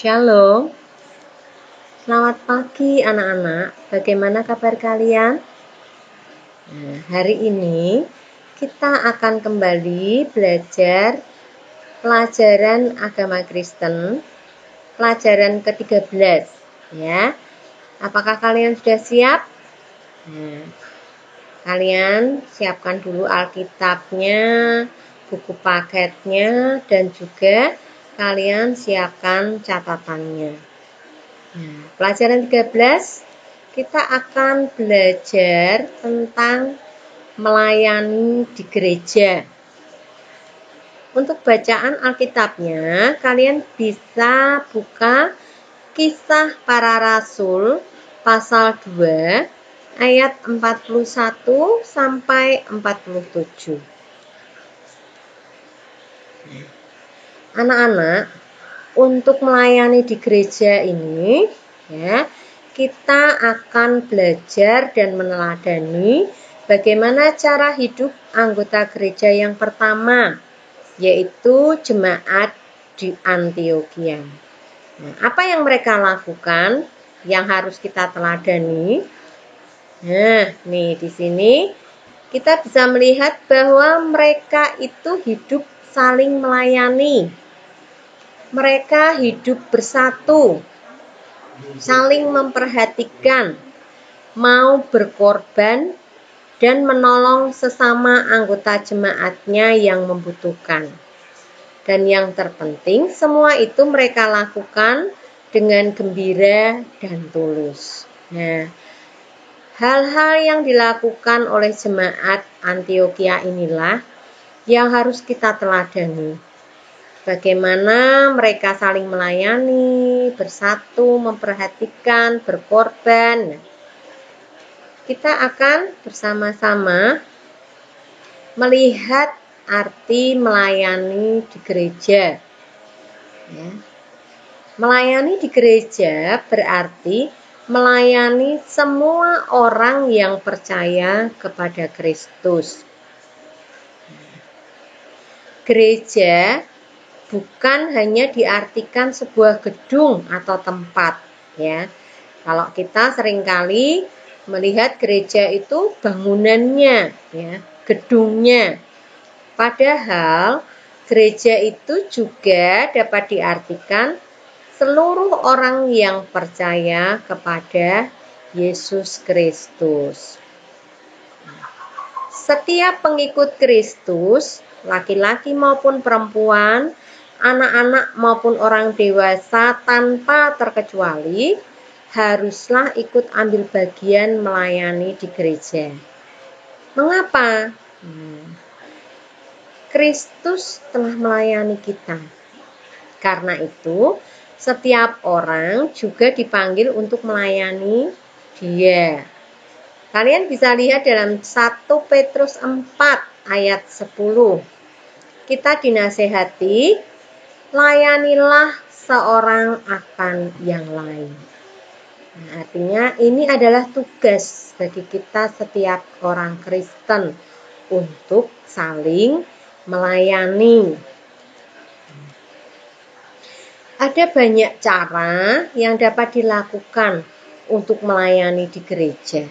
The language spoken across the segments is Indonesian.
Shalom, selamat pagi anak-anak. Bagaimana kabar kalian? Nah, hari ini kita akan kembali belajar pelajaran agama Kristen, pelajaran ke-13 ya. Apakah kalian sudah siap? Nah, kalian siapkan dulu Alkitabnya, buku paketnya, dan juga kalian siapkan catatannya. Nah, pelajaran 13 kita akan belajar tentang melayani di gereja. Untuk bacaan Alkitabnya, kalian bisa buka Kisah Para Rasul pasal 2 ayat 41 sampai 47. Anak-anak, untuk melayani di gereja ini ya, kita akan belajar dan meneladani bagaimana cara hidup anggota gereja yang pertama, yaitu jemaat di Antiokhia. Nah, apa yang mereka lakukan yang harus kita teladani? Nah, nih di sini kita bisa melihat bahwa mereka itu hidup saling melayani. Mereka hidup bersatu, saling memperhatikan, mau berkorban, dan menolong sesama anggota jemaatnya yang membutuhkan. Dan yang terpenting, semua itu mereka lakukan dengan gembira dan tulus. Nah, hal-hal yang dilakukan oleh jemaat Antiokhia inilah yang harus kita teladani. Bagaimana mereka saling melayani, bersatu, memperhatikan, berkorban. Kita akan bersama-sama melihat arti melayani di gereja. Ya. Melayani di gereja berarti melayani semua orang yang percaya kepada Kristus. Gereja bukan hanya diartikan sebuah gedung atau tempat ya. Kalau kita seringkali melihat gereja itu bangunannya ya, gedungnya. Padahal gereja itu juga dapat diartikan seluruh orang yang percaya kepada Yesus Kristus. Setiap pengikut Kristus, laki-laki maupun perempuan, anak-anak maupun orang dewasa tanpa terkecuali, haruslah ikut ambil bagian melayani di gereja. Mengapa? Kristus telah melayani kita. Karena itu, setiap orang juga dipanggil untuk melayani Dia. Kalian bisa lihat dalam 1 Petrus 4 ayat 10. Kita dinasehati, layanilah seorang akan yang lain. Nah, artinya ini adalah tugas bagi kita setiap orang Kristen untuk saling melayani. Ada banyak cara yang dapat dilakukan untuk melayani di gereja.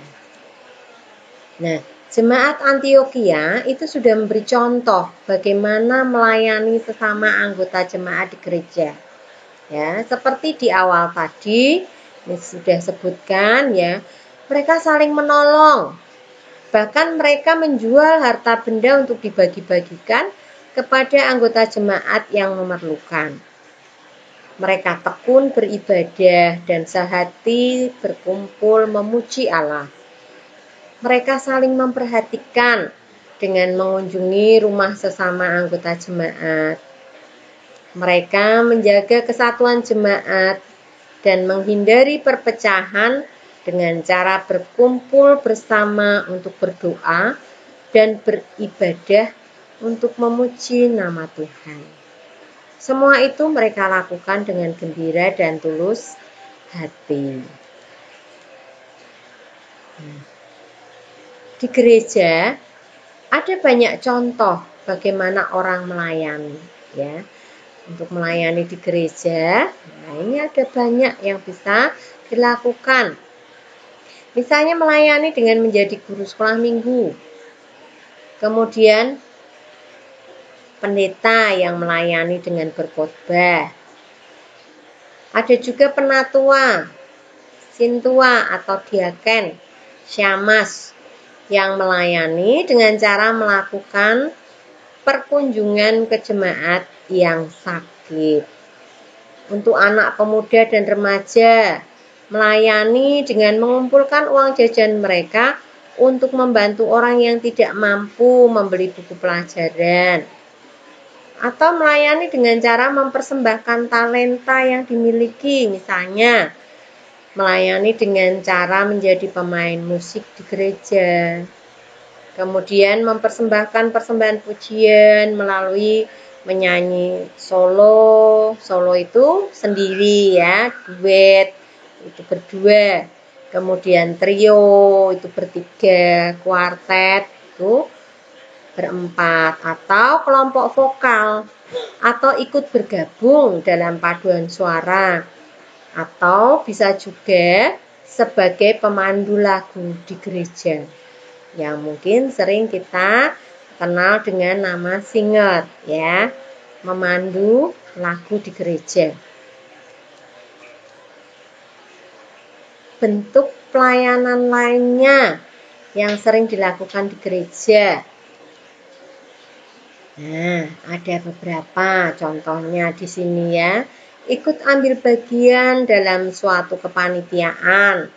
Nah, jemaat Antiokhia itu sudah memberi contoh bagaimana melayani sesama anggota jemaat di gereja. Ya, seperti di awal tadi ini sudah sebutkan ya, mereka saling menolong. Bahkan mereka menjual harta benda untuk dibagi-bagikan kepada anggota jemaat yang memerlukan. Mereka tekun beribadah dan sehati berkumpul memuji Allah. Mereka saling memperhatikan dengan mengunjungi rumah sesama anggota jemaat. Mereka menjaga kesatuan jemaat dan menghindari perpecahan dengan cara berkumpul bersama untuk berdoa dan beribadah untuk memuji nama Tuhan. Semua itu mereka lakukan dengan gembira dan tulus hati. Di gereja ada banyak contoh bagaimana orang melayani ya. untuk melayani di gereja. Nah, ini ada banyak yang bisa dilakukan. Misalnya melayani dengan menjadi guru sekolah minggu. Kemudian pendeta yang melayani dengan berkhotbah. Ada juga penatua, sintua atau diaken, syamas yang melayani dengan cara melakukan perkunjungan ke jemaat yang sakit. Untuk anak pemuda dan remaja, melayani dengan mengumpulkan uang jajan mereka untuk membantu orang yang tidak mampu membeli buku pelajaran. Atau melayani dengan cara mempersembahkan talenta yang dimiliki, misalnya melayani dengan cara menjadi pemain musik di gereja. Kemudian mempersembahkan persembahan pujian melalui menyanyi solo. Solo itu sendiri ya, duet itu berdua. Kemudian trio itu bertiga, kuartet itu berempat, atau kelompok vokal, atau ikut bergabung dalam paduan suara, atau bisa juga sebagai pemandu lagu di gereja yang mungkin sering kita kenal dengan nama singer ya, memandu lagu di gereja. Bentuk pelayanan lainnya yang sering dilakukan di gereja. Nah, ada beberapa contohnya di sini ya. Ikut ambil bagian dalam suatu kepanitiaan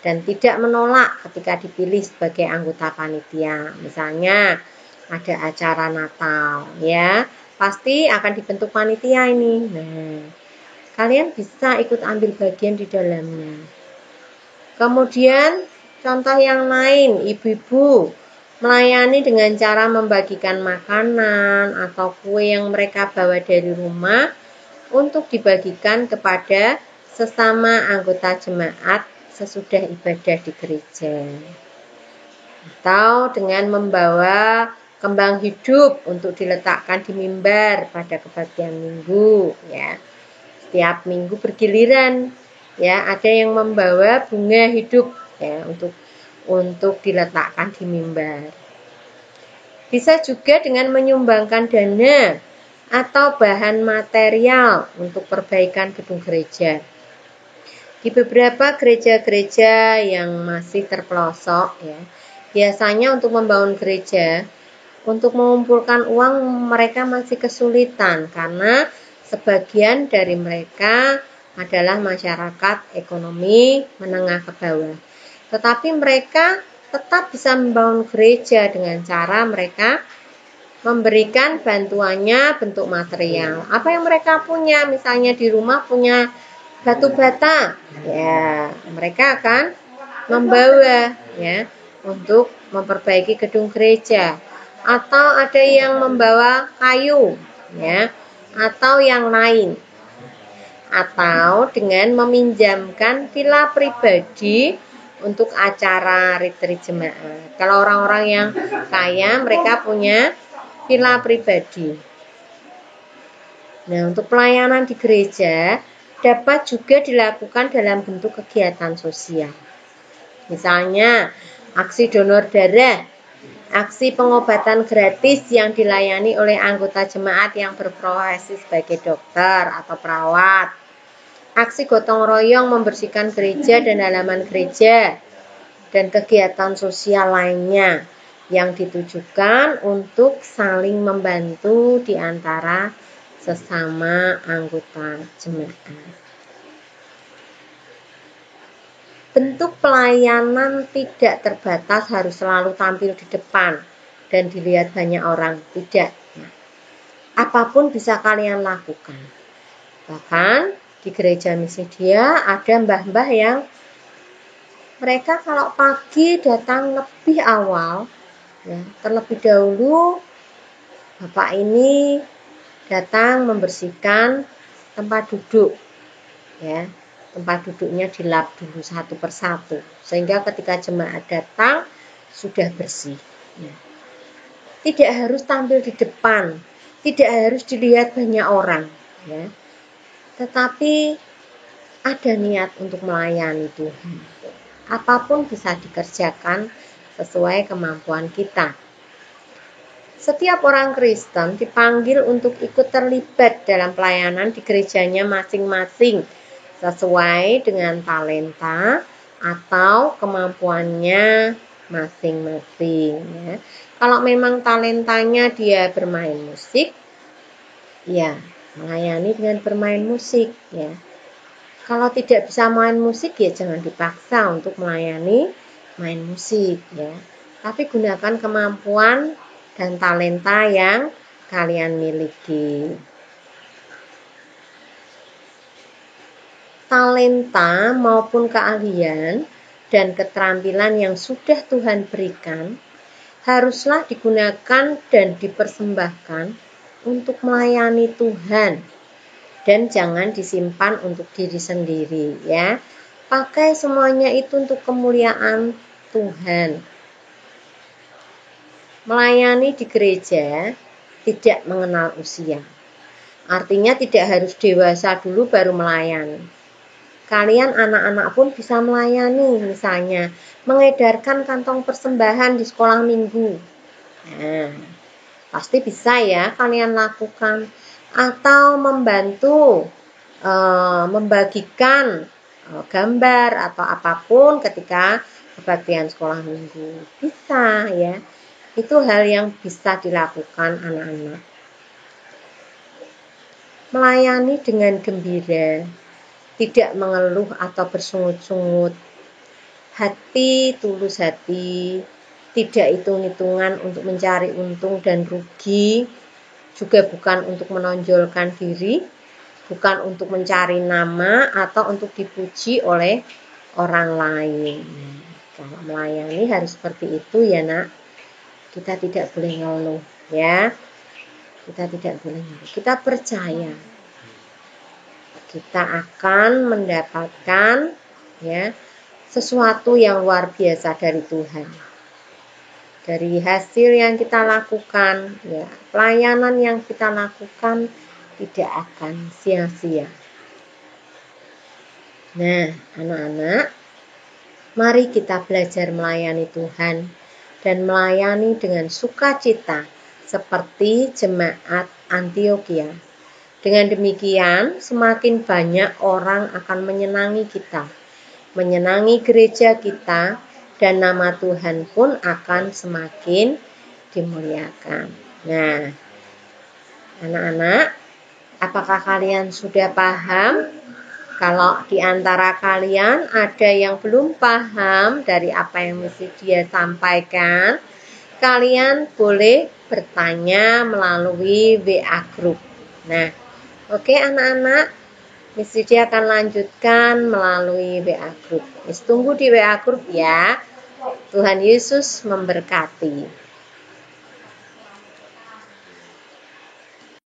dan tidak menolak ketika dipilih sebagai anggota panitia. Misalnya ada acara Natal ya, pasti akan dibentuk panitia ini. Nah, kalian bisa ikut ambil bagian di dalamnya. Kemudian contoh yang lain, ibu-ibu melayani dengan cara membagikan makanan atau kue yang mereka bawa dari rumah untuk dibagikan kepada sesama anggota jemaat sesudah ibadah di gereja. Atau dengan membawa kembang hidup untuk diletakkan di mimbar pada kebaktian minggu ya. Setiap minggu bergiliran ya, ada yang membawa bunga hidup ya untuk diletakkan di mimbar. Bisa juga dengan menyumbangkan dana atau bahan material untuk perbaikan gedung gereja. Di beberapa gereja-gereja yang masih terpelosok ya, biasanya untuk membangun gereja, untuk mengumpulkan uang mereka masih kesulitan karena sebagian dari mereka adalah masyarakat ekonomi menengah ke bawah. Tetapi mereka tetap bisa membangun gereja dengan cara mereka memberikan bantuannya bentuk material. Apa yang mereka punya, misalnya di rumah punya batu bata, ya mereka akan membawa ya untuk memperbaiki gedung gereja. Atau ada yang membawa kayu ya, atau yang lain. Atau dengan meminjamkan villa pribadi untuk acara retreat jemaat. Kalau orang-orang yang kaya mereka punya villa pribadi. Nah, untuk pelayanan di gereja dapat juga dilakukan dalam bentuk kegiatan sosial. Misalnya, aksi donor darah, aksi pengobatan gratis yang dilayani oleh anggota jemaat yang berprofesi sebagai dokter atau perawat, aksi gotong royong membersihkan gereja dan halaman gereja, dan kegiatan sosial lainnya yang ditujukan untuk saling membantu di antara sesama anggota jemaat. Bentuk pelayanan tidak terbatas harus selalu tampil di depan dan dilihat banyak orang, tidak. Apapun bisa kalian lakukan. Bahkan di gereja misi dia ada mbah-mbah yang mereka kalau pagi datang lebih awal, ya, terlebih dahulu bapak ini datang membersihkan tempat duduk, ya, tempat duduknya dilap dulu satu persatu, sehingga ketika jemaat datang sudah bersih. Ya. Tidak harus tampil di depan, tidak harus dilihat banyak orang, ya. Tetapi ada niat untuk melayani Tuhan. Apapun bisa dikerjakan sesuai kemampuan kita. Setiap orang Kristen dipanggil untuk ikut terlibat dalam pelayanan di gerejanya masing-masing sesuai dengan talenta atau kemampuannya masing-masing, ya. Kalau memang talentanya dia bermain musik, ya melayani dengan bermain musik, ya. Kalau tidak bisa main musik, ya jangan dipaksa untuk melayani main musik, ya. Tapi gunakan kemampuan dan talenta yang kalian miliki. Talenta maupun keahlian dan keterampilan yang sudah Tuhan berikan haruslah digunakan dan dipersembahkan untuk melayani Tuhan, dan jangan disimpan untuk diri sendiri, ya. Pakai semuanya itu untuk kemuliaan Tuhan. Melayani di gereja tidak mengenal usia. Artinya tidak harus dewasa dulu baru melayani. Kalian anak-anak pun bisa melayani, misalnya mengedarkan kantong persembahan di sekolah minggu. Nah, pasti bisa ya kalian lakukan. Atau membantu membagikan gambar atau apapun ketika kebaktian sekolah minggu. Bisa ya. Itu hal yang bisa dilakukan anak-anak. Melayani dengan gembira, tidak mengeluh atau bersungut-sungut, hati tulus hati, tidak hitung-hitungan untuk mencari untung dan rugi, juga bukan untuk menonjolkan diri, bukan untuk mencari nama atau untuk dipuji oleh orang lain. Kalau melayani harus seperti itu ya nak. Kita tidak boleh ngeluh, ya. Kita tidak boleh ngeluh. Kita percaya kita akan mendapatkan ya sesuatu yang luar biasa dari Tuhan. Dari hasil yang kita lakukan, ya, pelayanan yang kita lakukan tidak akan sia-sia. Nah, anak-anak, mari kita belajar melayani Tuhan dan melayani dengan sukacita seperti jemaat Antiokhia. Dengan demikian, semakin banyak orang akan menyenangi kita, menyenangi gereja kita, dan nama Tuhan pun akan semakin dimuliakan. Nah, anak-anak, apakah kalian sudah paham? Kalau di antara kalian ada yang belum paham dari apa yang mesti dia sampaikan, kalian boleh bertanya melalui WA Group. Nah, oke anak-anak, Miss Lydia akan lanjutkan melalui WA Group. Miss tunggu di WA Group ya. Tuhan Yesus memberkati.